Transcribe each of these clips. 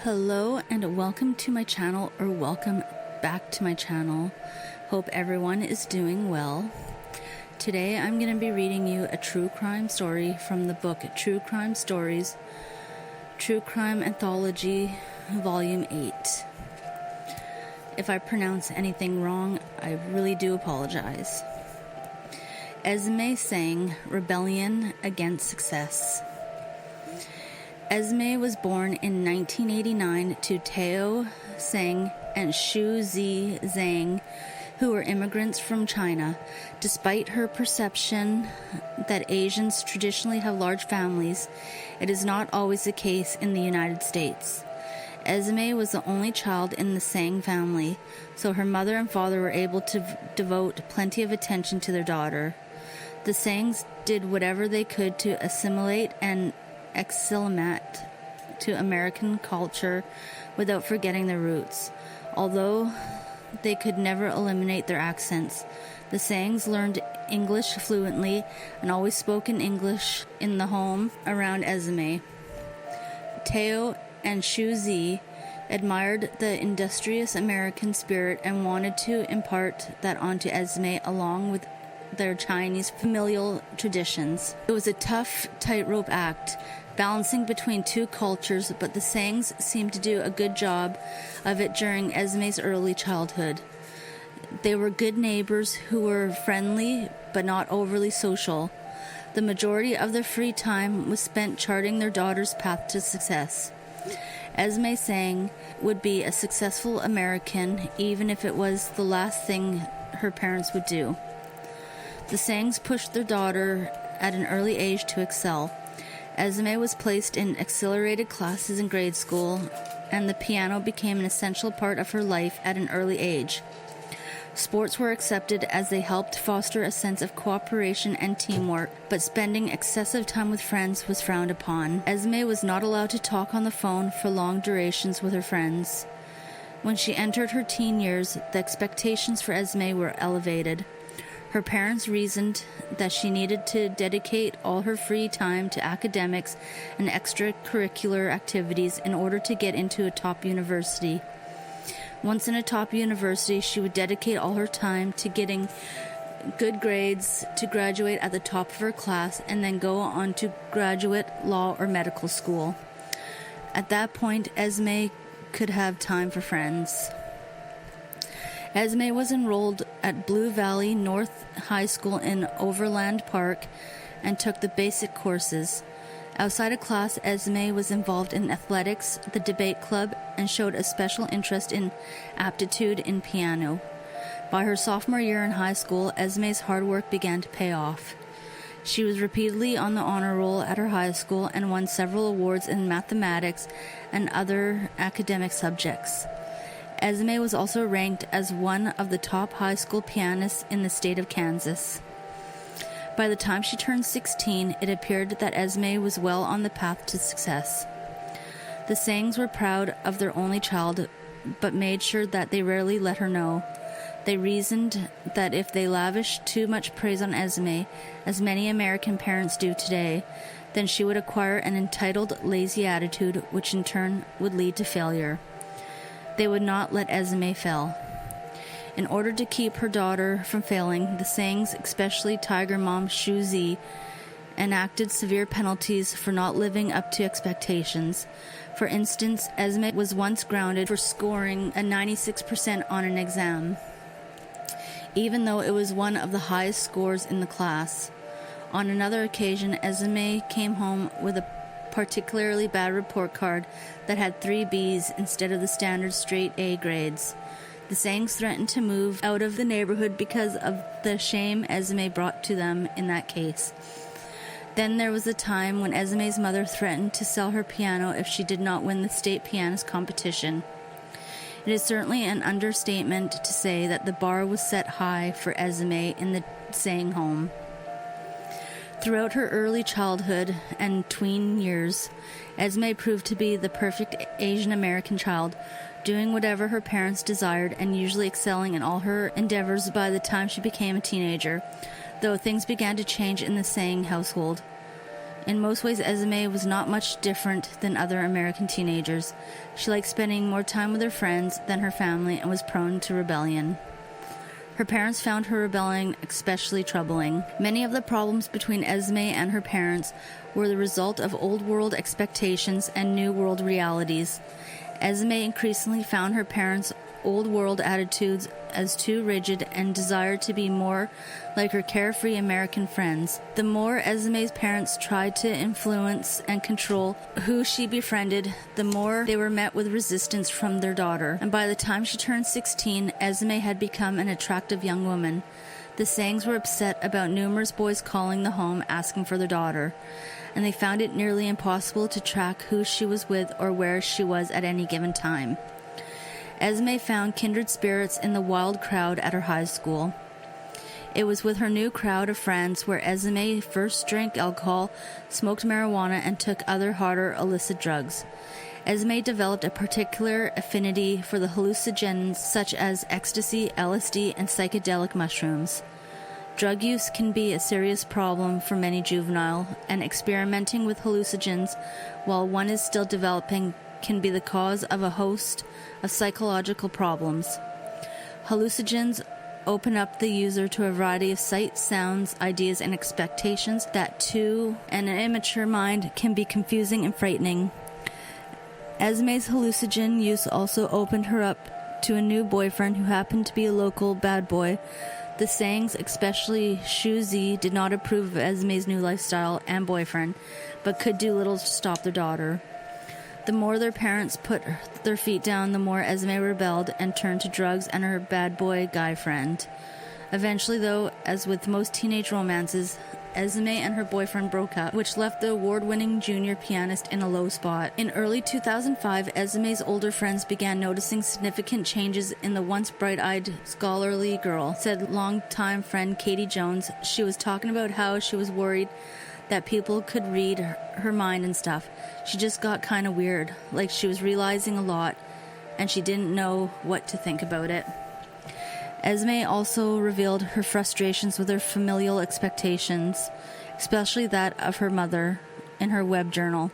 Hello and welcome to my channel, or welcome back to my channel. Hope everyone is doing well. Today I'm going to be reading you a true crime story from the book True Crime Stories, True Crime Anthology, Volume 8. If I pronounce anything wrong, I really do apologize. Esmie Tseng, Rebellion Against Success. Esmie was born in 1989 to Tao Tseng and Shu Zi Zhang, who were immigrants from China. Despite her perception that Asians traditionally have large families, it is not always the case in the United States. Esmie was the only child in the Tseng family, so her mother and father were able to devote plenty of attention to their daughter. The Tsengs did whatever they could to assimilate and acclimate to American culture without forgetting their roots. Although they could never eliminate their accents, the Tsengs learned English fluently and always spoke in English in the home around Esmie. Tao and Shu Zi admired the industrious American spirit and wanted to impart that onto Esmie along with their Chinese familial traditions. It was a tough tightrope act, balancing between two cultures, but the Tsengs seemed to do a good job of it during Esmie's early childhood. They were good neighbors who were friendly but not overly social. The majority of their free time was spent charting their daughter's path to success. Esmie Tseng would be a successful American, even if it was the last thing her parents would do. The Tsengs pushed their daughter at an early age to excel. Esmie was placed in accelerated classes in grade school, and the piano became an essential part of her life at an early age. Sports were accepted as they helped foster a sense of cooperation and teamwork, but spending excessive time with friends was frowned upon. Esmie was not allowed to talk on the phone for long durations with her friends. When she entered her teen years, the expectations for Esmie were elevated. Her parents reasoned that she needed to dedicate all her free time to academics and extracurricular activities in order to get into a top university. Once in a top university, she would dedicate all her time to getting good grades to graduate at the top of her class and then go on to graduate law or medical school. At that point, Esmie could have time for friends. Esmie was enrolled at Blue Valley North High School in Overland Park and took the basic courses. Outside of class, Esmie was involved in athletics, the debate club, and showed a special interest in aptitude in piano. By her sophomore year in high school, Esmie's hard work began to pay off. She was repeatedly on the honor roll at her high school and won several awards in mathematics and other academic subjects. Esmie was also ranked as one of the top high school pianists in the state of Kansas. By the time she turned 16, it appeared that Esmie was well on the path to success. The Tsengs were proud of their only child, but made sure that they rarely let her know. They reasoned that if they lavished too much praise on Esmie, as many American parents do today, then she would acquire an entitled, lazy attitude, which in turn would lead to failure. They would not let Esmie fail. In order to keep her daughter from failing, the Tsengs, especially Tiger Mom Shu Zi, enacted severe penalties for not living up to expectations. For instance, Esmie was once grounded for scoring a 96% on an exam, even though it was one of the highest scores in the class. On another occasion, Esmie came home with a particularly bad report card that had 3 Bs instead of the standard straight A grades. The Tsengs threatened to move out of the neighborhood because of the shame Esmie brought to them in that case. Then there was a time when Esmie's mother threatened to sell her piano if she did not win the state pianist competition. It is certainly an understatement to say that the bar was set high for Esmie in the Tseng home. Throughout her early childhood and tween years, Esmie proved to be the perfect Asian American child, doing whatever her parents desired and usually excelling in all her endeavors by the time she became a teenager, though things began to change in the Tseng household. In most ways, Esmie was not much different than other American teenagers. She liked spending more time with her friends than her family and was prone to rebellion. Her parents found her rebelling especially troubling. Many of the problems between Esmie and her parents were the result of old world expectations and new world realities. Esmie increasingly found her parents' old world attitudes as too rigid and desired to be more like her carefree American friends. The more Esmie's parents tried to influence and control who she befriended, the more they were met with resistance from their daughter. And by the time she turned 16, Esmie had become an attractive young woman. The Tsengs were upset about numerous boys calling the home asking for their daughter, and they found it nearly impossible to track who she was with or where she was at any given time. Esmie found kindred spirits in the wild crowd at her high school. It was with her new crowd of friends where Esmie first drank alcohol, smoked marijuana, and took other harder illicit drugs. Esmie developed a particular affinity for the hallucinogens such as ecstasy, LSD, and psychedelic mushrooms. Drug use can be a serious problem for many juvenile, and experimenting with hallucinogens while one is still developing can be the cause of a host of psychological problems. Hallucinogens open up the user to a variety of sights, sounds, ideas, and expectations that to an immature mind can be confusing and frightening. Esmie's hallucinogen use also opened her up to a new boyfriend who happened to be a local bad boy. The Tsengs, especially Shu Zi, did not approve of Esmie's new lifestyle and boyfriend, but could do little to stop their daughter. The more their parents put their feet down, the more Esmie rebelled and turned to drugs and her bad boy guy friend. Eventually, though, as with most teenage romances, Esmie and her boyfriend broke up, which left the award-winning junior pianist in a low spot. In early 2005, Esmie's older friends began noticing significant changes in the once bright-eyed, scholarly girl, said longtime friend Katie Jones. She was talking about how she was worried that people could read her mind and stuff. She just got kind of weird, like she was realizing a lot, and she didn't know what to think about it. Esmie also revealed her frustrations with her familial expectations, especially that of her mother, in her web journal.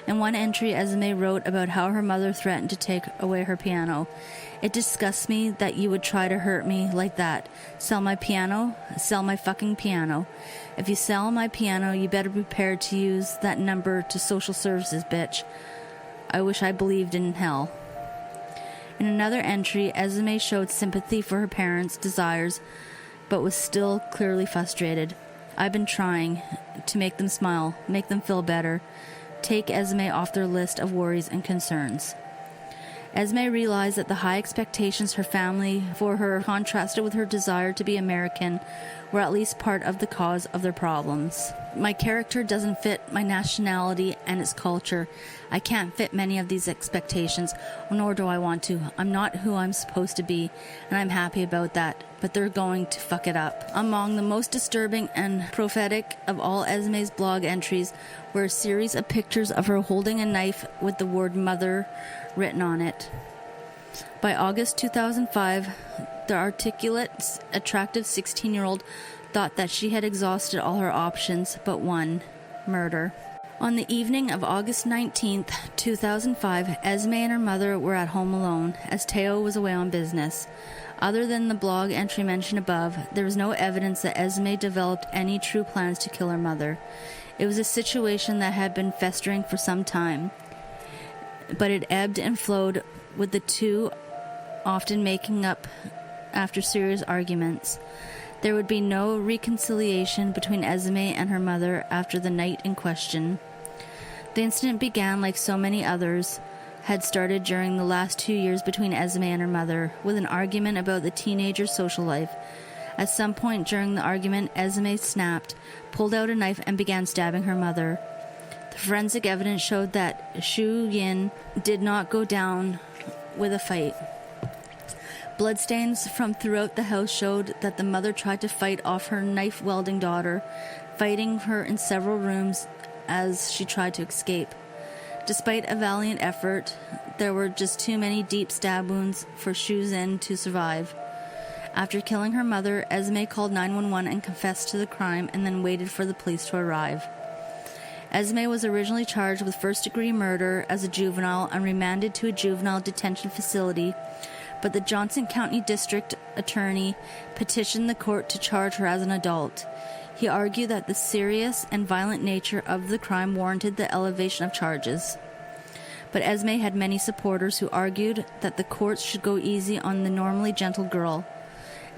In one entry, Esmie wrote about how her mother threatened to take away her piano. "It disgusts me that you would try to hurt me like that. Sell my piano? Sell my fucking piano. If you sell my piano, you better be prepared to use that number to social services, bitch. I wish I believed in hell." In another entry, Esmie showed sympathy for her parents' desires, but was still clearly frustrated. "I've been trying to make them smile, make them feel better, take Esmie off their list of worries and concerns." Esmie realized that the high expectations her family for her contrasted with her desire to be American were at least part of the cause of their problems. "My character doesn't fit my nationality and its culture. I can't fit many of these expectations, nor do I want to. I'm not who I'm supposed to be, and I'm happy about that, but they're going to fuck it up." Among the most disturbing and prophetic of all Esmie's blog entries were a series of pictures of her holding a knife with the word mother written on it. By August 2005, the articulate, attractive 16-year-old thought that she had exhausted all her options but one: murder. On the evening of August 19th, 2005, Esmie and her mother were at home alone, as Teo was away on business. Other than the blog entry mentioned above, there was no evidence that Esmie developed any true plans to kill her mother. It was a situation that had been festering for some time, but it ebbed and flowed, with the two often making up after serious arguments. There would be no reconciliation between Esmie and her mother after the night in question. The incident began, like so many others had started during the last 2 years between Esmie and her mother, with an argument about the teenager's social life. At some point during the argument, Esmie snapped, pulled out a knife, and began stabbing her mother. The forensic evidence showed that Shu Yin did not go down with a fight. Bloodstains from throughout the house showed that the mother tried to fight off her knife-wielding daughter, fighting her in several rooms as she tried to escape. Despite a valiant effort, there were just too many deep stab wounds for Shu Yin to survive. After killing her mother, Esmie called 911 and confessed to the crime, and then waited for the police to arrive. Esmie was originally charged with first-degree murder as a juvenile and remanded to a juvenile detention facility, but the Johnson County District Attorney petitioned the court to charge her as an adult. He argued that the serious and violent nature of the crime warranted the elevation of charges. But Esmie had many supporters who argued that the courts should go easy on the normally gentle girl.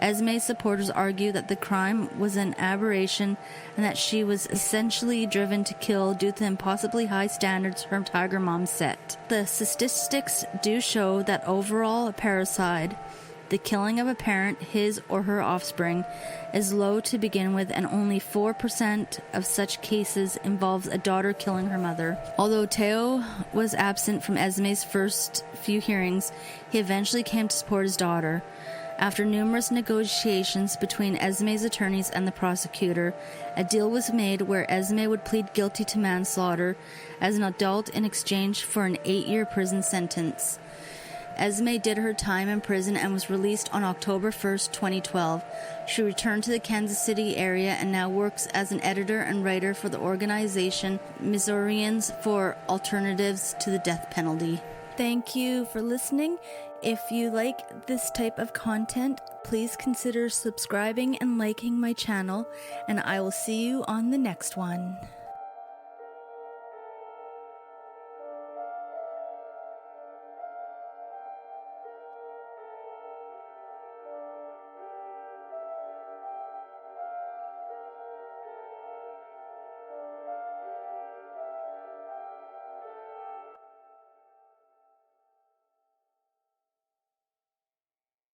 Esmie's supporters argued that the crime was an aberration and that she was essentially driven to kill due to the impossibly high standards her tiger mom set. The statistics do show that overall parricide, the killing of a parent, his or her offspring, is low to begin with, and only 4% of such cases involves a daughter killing her mother. Although Teo was absent from Esmie's first few hearings, he eventually came to support his daughter. After numerous negotiations between Esmie's attorneys and the prosecutor, a deal was made where Esmie would plead guilty to manslaughter as an adult in exchange for an 8-year prison sentence. Esmie did her time in prison and was released on October 1st, 2012. She returned to the Kansas City area and now works as an editor and writer for the organization Missourians for Alternatives to the Death Penalty. Thank you for listening. If you like this type of content, please consider subscribing and liking my channel, and I will see you on the next one.